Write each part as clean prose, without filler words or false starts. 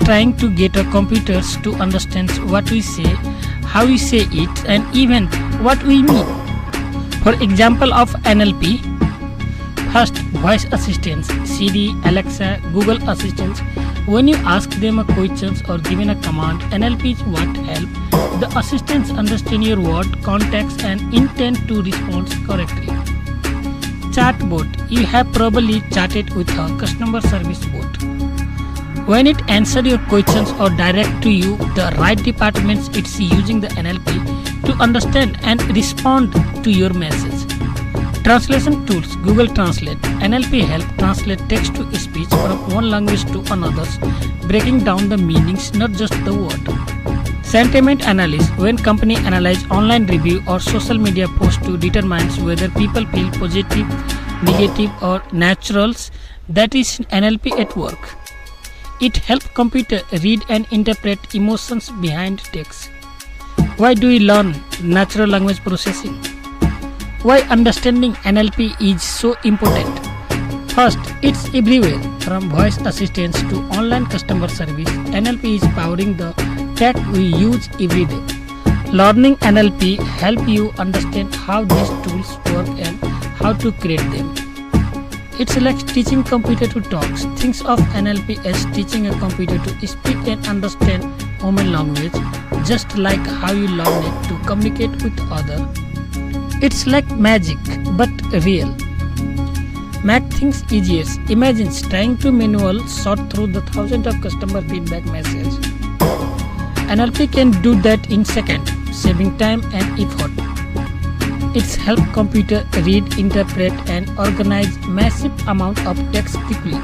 trying to get our computers to understand what we say, how we say it, and even what we mean. For example of NLP, first, voice assistants, Siri, Alexa, Google Assistants. When you ask them a question or given a command, NLP is what help the assistants understand your word, context, and intent to respond correctly. Chatbot. You have probably chatted with a customer service bot. When it answers your questions or direct to you the right departments, it's using the NLP to understand and respond to your message. Translation tools. Google Translate. NLP help translate text to speech from one language to another, breaking down the meanings, not just the word. Sentiment analysis. When company analyze online review or social media post to determine whether people feel positive, negative, or naturals, that is NLP at work. It helps computer read and interpret emotions behind text. Why do we learn natural language processing? Why understanding NLP is so important? First, it's everywhere. From voice assistants to online customer service, NLP is powering the tech we use every day. Learning NLP help you understand how these tools work and how to create them. It's like teaching computer to talk. Think of NLP as teaching a computer to speak and understand human language, just like how you learn it to communicate with others. It's like magic, but real. Make things easier. Imagine trying to manually sort through the thousands of customer feedback messages. NLP can do that in seconds, saving time and effort. It's help computer read, interpret, and organize massive amount of text quickly.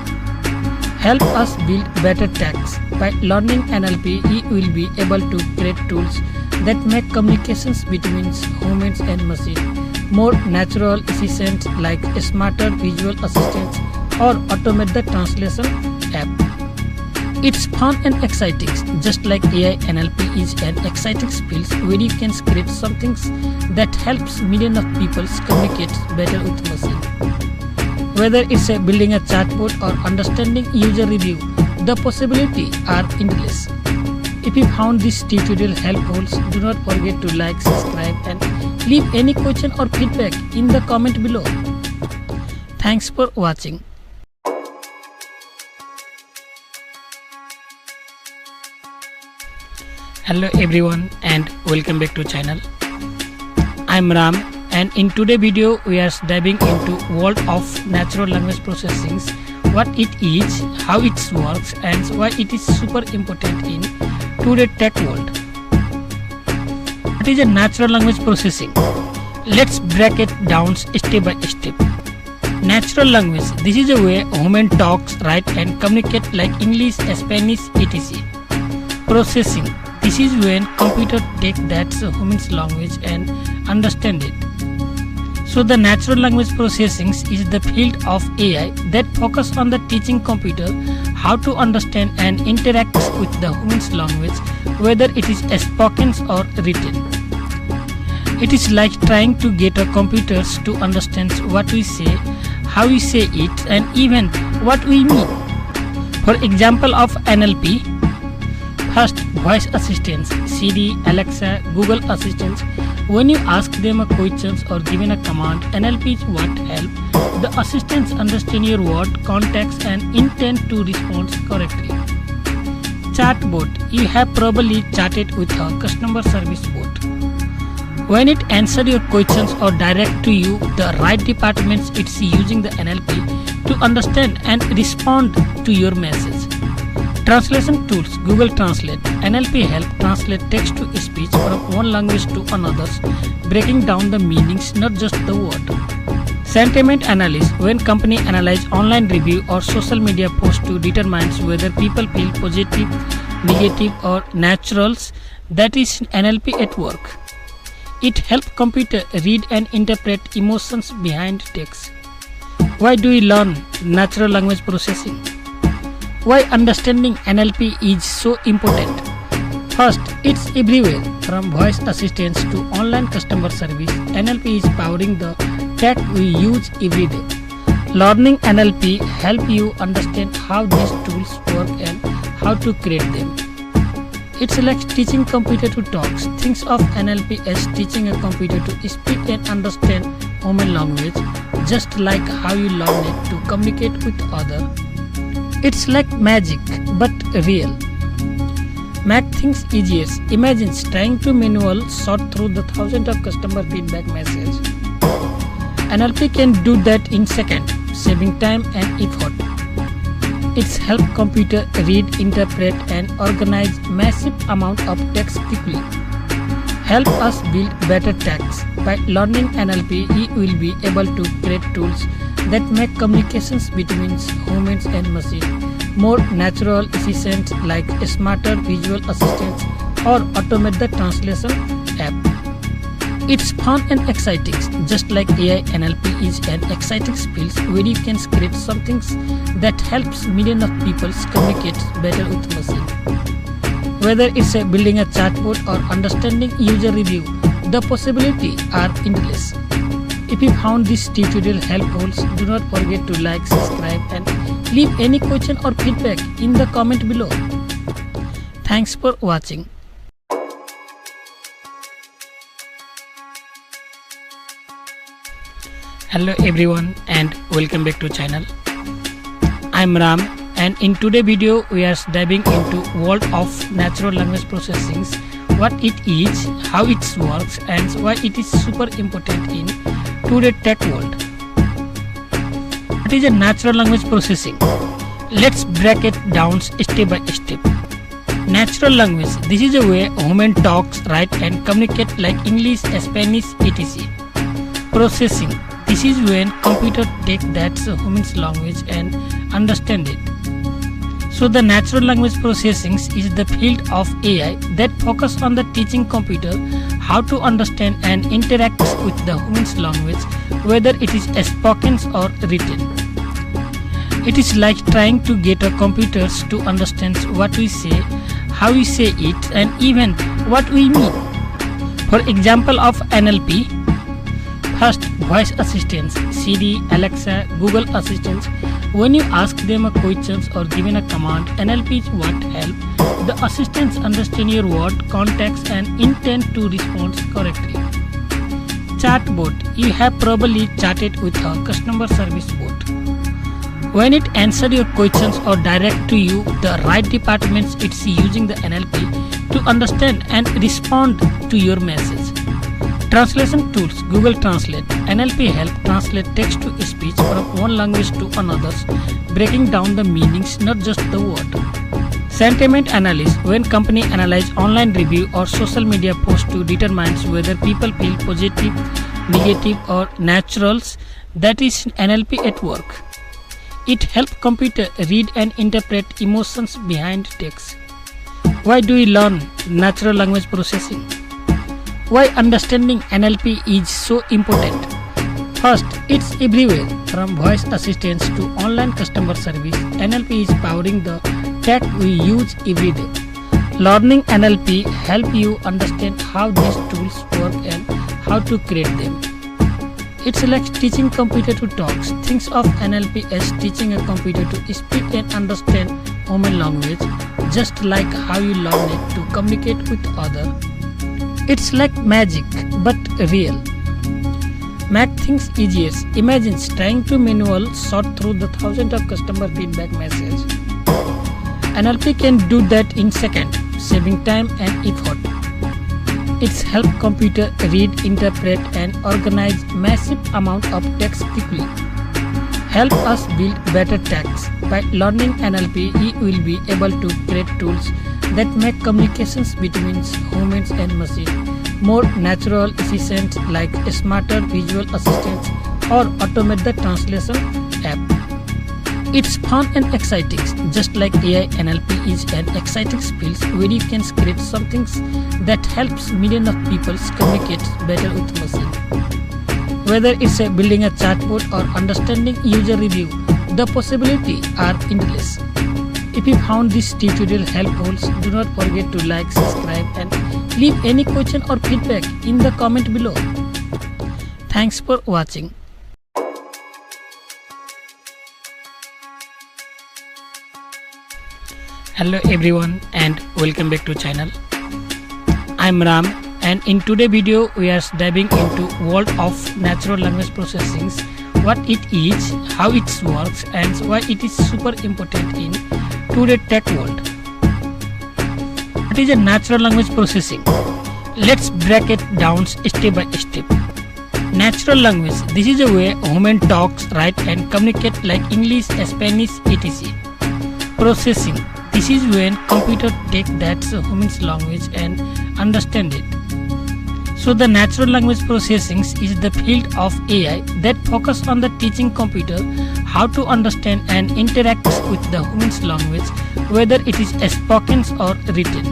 Help us build better text. By learning NLP, you will be able to create tools that make communications between humans and machines more natural, efficient, like smarter visual assistants or automate the translation app. It's fun and exciting, just like AI. NLP is an exciting field where you can create something that helps millions of people communicate better with machines. Whether it's building a chatbot or understanding user review, the possibilities are endless. If you found this tutorial helpful, do not forget to like, subscribe, and leave any question or feedback in the comment below. Thanks for watching. Hello everyone and welcome back to channel. I'm Ram, and in today's video we are diving into world of natural language processing, what it is, how it works, and why it is super important in today's tech world. What is a natural language processing? Let's break it down step by step. Natural language. This is a way human talks, write, and communicate like English, Spanish, etc. Processing. This is when computer take that human's language and understand it. So the natural language processing is the field of AI that focus on the teaching computer how to understand and interact with the human's language, whether it is spoken or written. It is like trying to get our computers to understand what we say, how we say it, and even what we mean. For example of NLP, first, voice assistants, Siri, Alexa, Google Assistants. When you ask them a question or given a command, NLP is what help the assistants understand your word, context, and intent to respond correctly. Chatbot. You have probably chatted with a customer service bot. When it answers your questions or direct to you the right departments, it's using the NLP to understand and respond to your message. Translation tools. Google Translate. NLP help translate text to speech from one language to another, breaking down the meanings, not just the word. Sentiment analysis. When company analyze online review or social media post to determine whether people feel positive, negative, or naturals, that is NLP at work. It helps computer read and interpret emotions behind text. Why do we learn natural language processing? Why understanding NLP is so important? First, it's everywhere. From voice assistants to online customer service, NLP is powering the tech we use every day. Learning NLP help you understand how these tools work and how to create them. It's like teaching computer to talk. Think of NLP as teaching a computer to speak and understand human language, just like how you learn it to communicate with others. It's like magic, but real. Make things easier. Imagine trying to manually sort through the thousands of customer feedback messages. NLP can do that in seconds, saving time and effort. It's help computer read, interpret and organize massive amount of text quickly. Help us build better text. By learning NLP, you will be able to create tools that make communications between humans and machines more natural, efficient, like smarter visual assistants or automate the translation app. It's fun and exciting, just like AI. NLP is an exciting field where you can create something that helps millions of people communicate better with machines. Whether it's building a chatbot or understanding user review, the possibilities are endless. If you found this tutorial helpful, do not forget to like, subscribe and leave any question or feedback in the comment below. Thanks for watching. Hello everyone and welcome back to channel. I'm Ram and in today's video we are diving into world of natural language processing, what it is, how it works and why it is super important in today's tech world. What is a natural language processing? Let's break it down step by step. Natural language, this is a way human talks, write and communicate like English, Spanish, etc. Processing, this is when computer take that human's language and understand it. So the natural language processing is the field of AI that focus on the teaching computer how to understand and interact with the human's language, whether it is spoken or written. It is like trying to get a computer to understand what we say, how we say it, and even what we mean. For example of NLP, first, voice assistants, Siri, Alexa, Google Assistants. When you ask them a question or given a command, NLP is what help the assistants understand your word, context and intent to respond correctly. Chatbot, you have probably chatted with a customer service bot. When it answers your questions or direct to you the right departments, it's using the NLP to understand and respond to your message. Translation tools, Google Translate. NLP help translate text to speech from one language to another, breaking down the meanings, not just the word. Sentiment analysis, when company analyze online review or social media posts to determine whether people feel positive, negative or naturals, that is NLP at work. It helps computer read and interpret emotions behind text. Why do we learn natural language processing? Why understanding NLP is so important? First, it's everywhere. From voice assistants to online customer service, NLP is powering the tech we use every day. Learning NLP help you understand how these tools work and how to create them. It's like teaching computer to talk. Think of NLP as teaching a computer to speak and understand human language, just like how you learn it to communicate with others. It's like magic, but real. Make things easier. Imagine trying to manually sort through the thousands of customer feedback messages. NLP can do that in seconds, saving time and effort. It's help computer read, interpret and organize massive amount of text quickly. Help us build better text. By learning NLP, you will be able to create tools that make communications between humans and machines more natural, efficient, like smarter visual assistants or automate the translation app. It's fun and exciting, just like AI. NLP is an exciting field where you can create something that helps millions of people communicate better with machines. Whether it's building a chatbot or understanding user review, the possibilities are endless. If you found this tutorial helpful, do not forget to like, subscribe and leave any question or feedback in the comment below. Thanks for watching. Hello everyone and welcome back to channel. I'm Ram and in today's video we are diving into world of natural language processing, what it is, how it works and why it is super important in today's tech world. What is a natural language processing? Let's break it down step by step. Natural language, this is a way human talks, write and communicate like English, Spanish, etc. Processing, this is when computer take that human's language and understand it. So the natural language processing is the field of AI that focus on the teaching computer how to understand and interact with the human's language, whether it is spoken or written.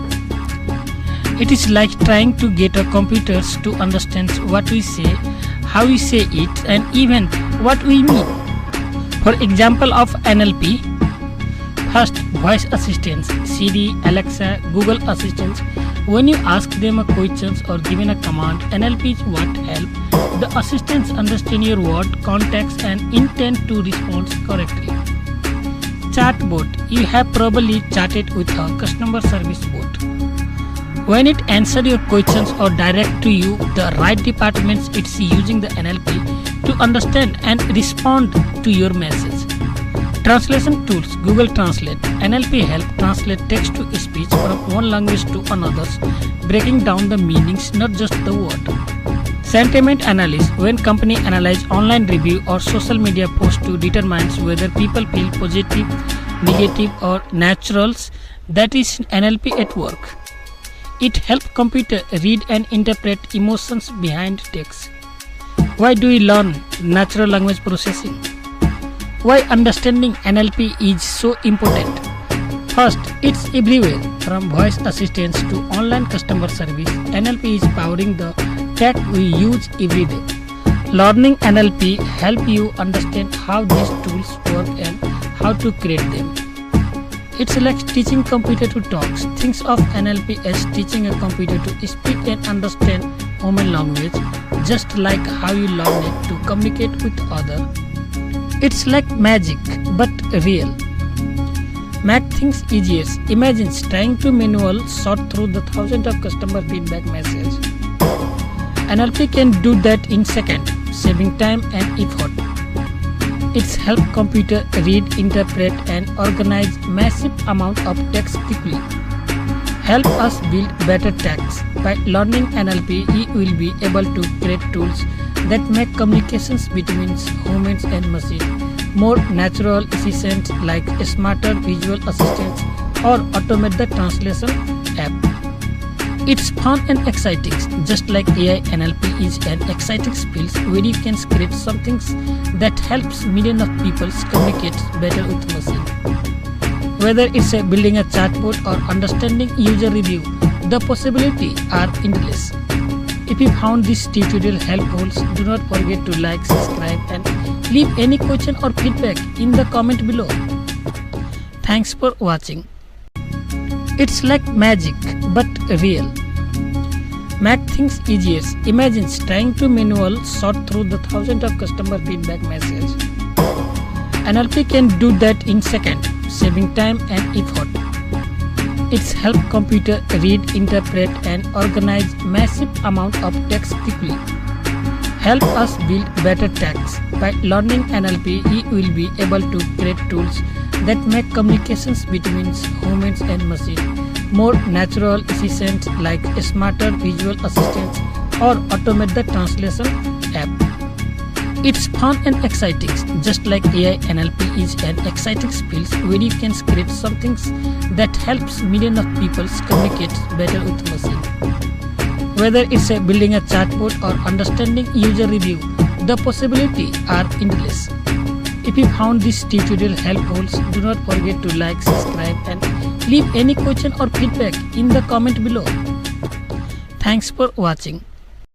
It is like trying to get a computer to understand what we say, how we say it and even what we mean. For example of NLP, first, voice assistants, Siri, Alexa, Google Assistants. When you ask them a question or given a command, NLP is what help the assistants understand your word, context and intent to respond correctly. Chatbot, you have probably chatted with a customer service bot. When it answers your questions or direct to you the right departments, it's using the NLP to understand and respond to your message. Translation tools, Google Translate. NLP help translate text to speech from one language to another, breaking down the meanings, not just the word. Sentiment analysis, when company analyze online review or social media posts to determine whether people feel positive, negative or naturals, that is NLP at work. It helps computer read and interpret emotions behind text. Why do we learn natural language processing? Why understanding NLP is so important? First, it's everywhere. From voice assistants to online customer service, NLP is powering the tech we use every day. Learning NLP help you understand how these tools work and how to create them. It's like teaching computer to talk. Think of NLP as teaching a computer to speak and understand human language, just like how you learn it to communicate with others. It's like magic, but real. Make things easier. Imagine trying to manually sort through the thousands of customer feedback messages. NLP can do that in seconds, saving time and effort. It's help computer read, interpret and organize massive amount of text quickly. Help us build better text. By learning NLP, you will be able to create tools that make communications between humans and machines more natural, efficient, like smarter visual assistants or automate the translation app. It's fun and exciting, just like AI. NLP is an exciting field where you can create something that helps millions of people communicate better with machines. Whether it's building a chatbot or understanding user review, the possibilities are endless. If you found this tutorial helpful, do not forget to like, subscribe and leave any question or feedback in the comment below. Thanks for watching. It's like magic, but real. Make things easier. Imagine trying to manually sort through the thousands of customer feedback messages. NLP can do that in seconds, saving time and effort. It's help computer read, interpret and organize massive amount of text quickly. Help us build better text. By learning NLP, you will be able to create tools that make communications between humans and machines more natural, efficient, like smarter visual assistants or automate the translation app. It's fun and exciting, just like AI. NLP is an exciting field where you can create something that helps millions of people communicate better with machines. Whether it's building a chatbot or understanding user review, the possibilities are endless. If you found this tutorial helpful, do not forget to like, subscribe and leave any question or feedback in the comment below. Thanks for watching.